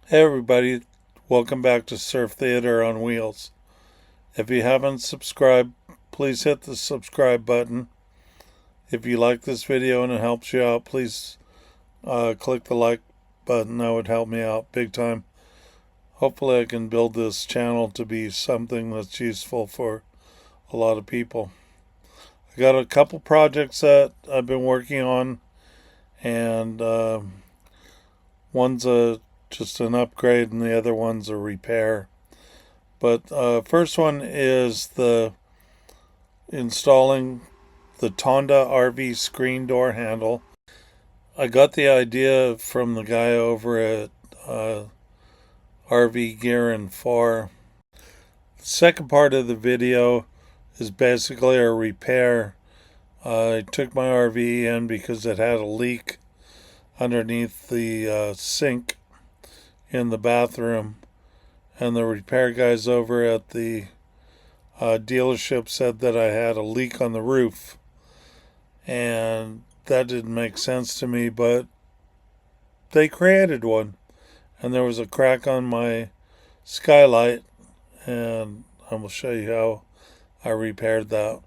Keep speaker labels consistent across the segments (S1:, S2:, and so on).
S1: Hey everybody, welcome back to Surf Theater on Wheels. If you haven't subscribed, please hit the subscribe button. If you like this video and it helps you out, please click the like button. That would help me out big time. Hopefully I can build this channel to be something that's useful for a lot of people. I got a couple projects that I've been working on, and one's just an upgrade and the other one's a repair. But first one is the installing the TONDA RV screen door handle. I got the idea from the guy over at RV Gear and 4. The second part of the video is basically a repair. I took my RV in because it had a leak underneath the sink in the bathroom, and the repair guys over at the dealership said that I had a leak on the roof, and that didn't make sense to me, but they created one, and there was a crack on my skylight, and I will show you how I repaired that.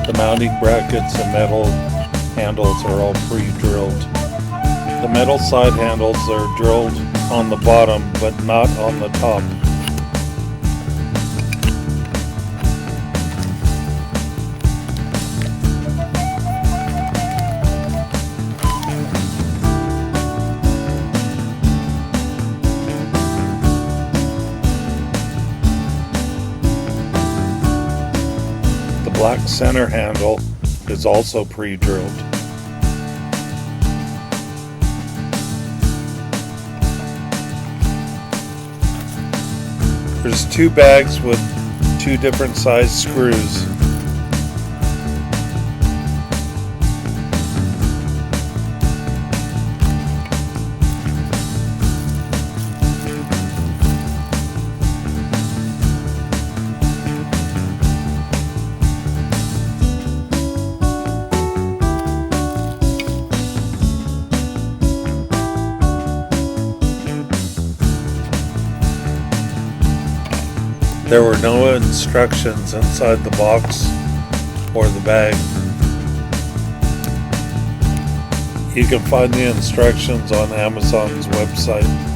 S1: The mounting brackets and metal handles are all pre-drilled. The metal side handles are drilled on the bottom but not on the top. The black center handle is also pre-drilled. There's two bags with two different size screws. There were no instructions inside the box or the bag. You can find the instructions on Amazon's website.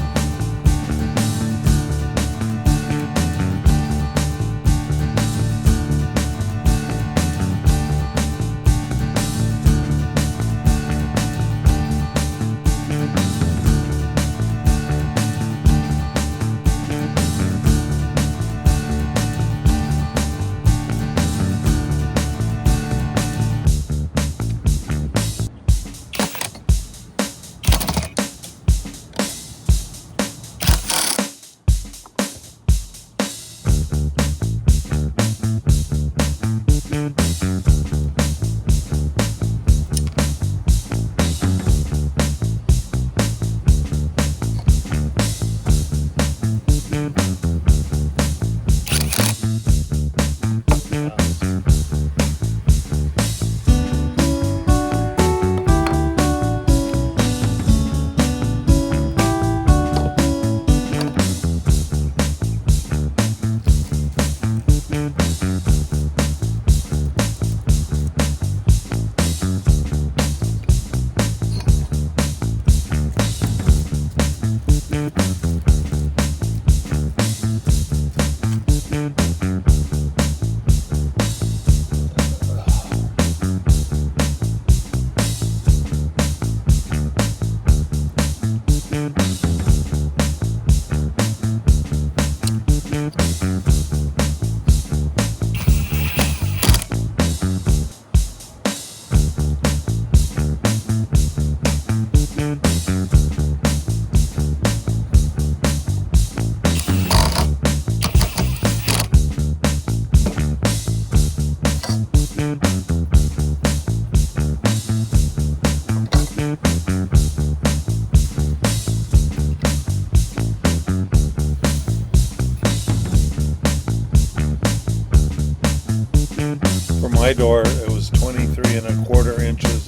S1: my door, it was 23¼ inches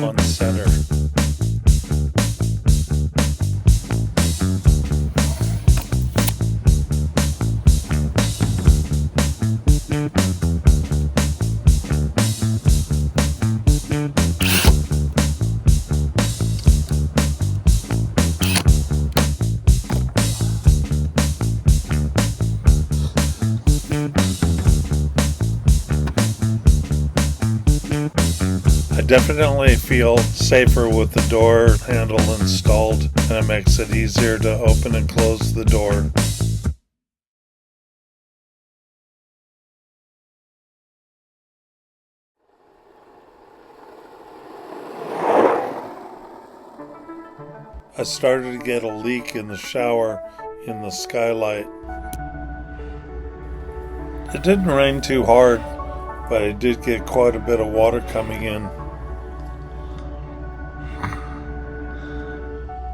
S1: on the center. I definitely feel safer with the door handle installed, and it makes it easier to open and close the door. I started to get a leak in the shower in the skylight. It didn't rain too hard, but I did get quite a bit of water coming in.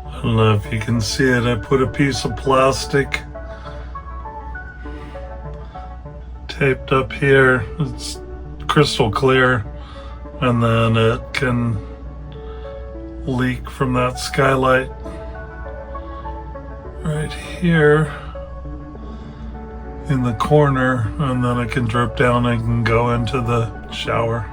S1: I don't know if you can see it. I put a piece of plastic taped up here. It's crystal clear, and then it can leak from that skylight right here in the corner, and then it can drip down and can go into the shower.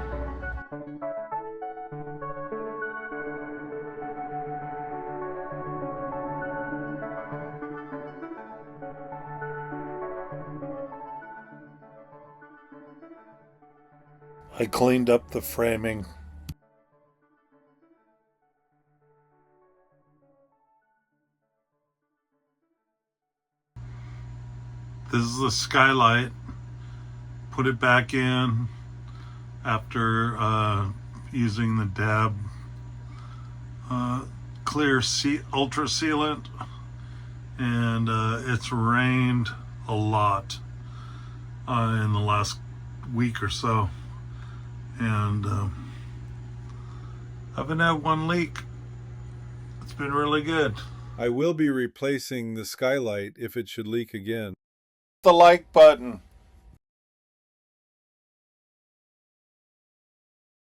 S1: I cleaned up the framing. This is the skylight. Put it back in after using the dab clear ultra sealant, and it's rained a lot in the last week or so, and I haven't had one leak. It's been really good.
S2: I will be replacing the skylight if it should leak again.
S1: The like button.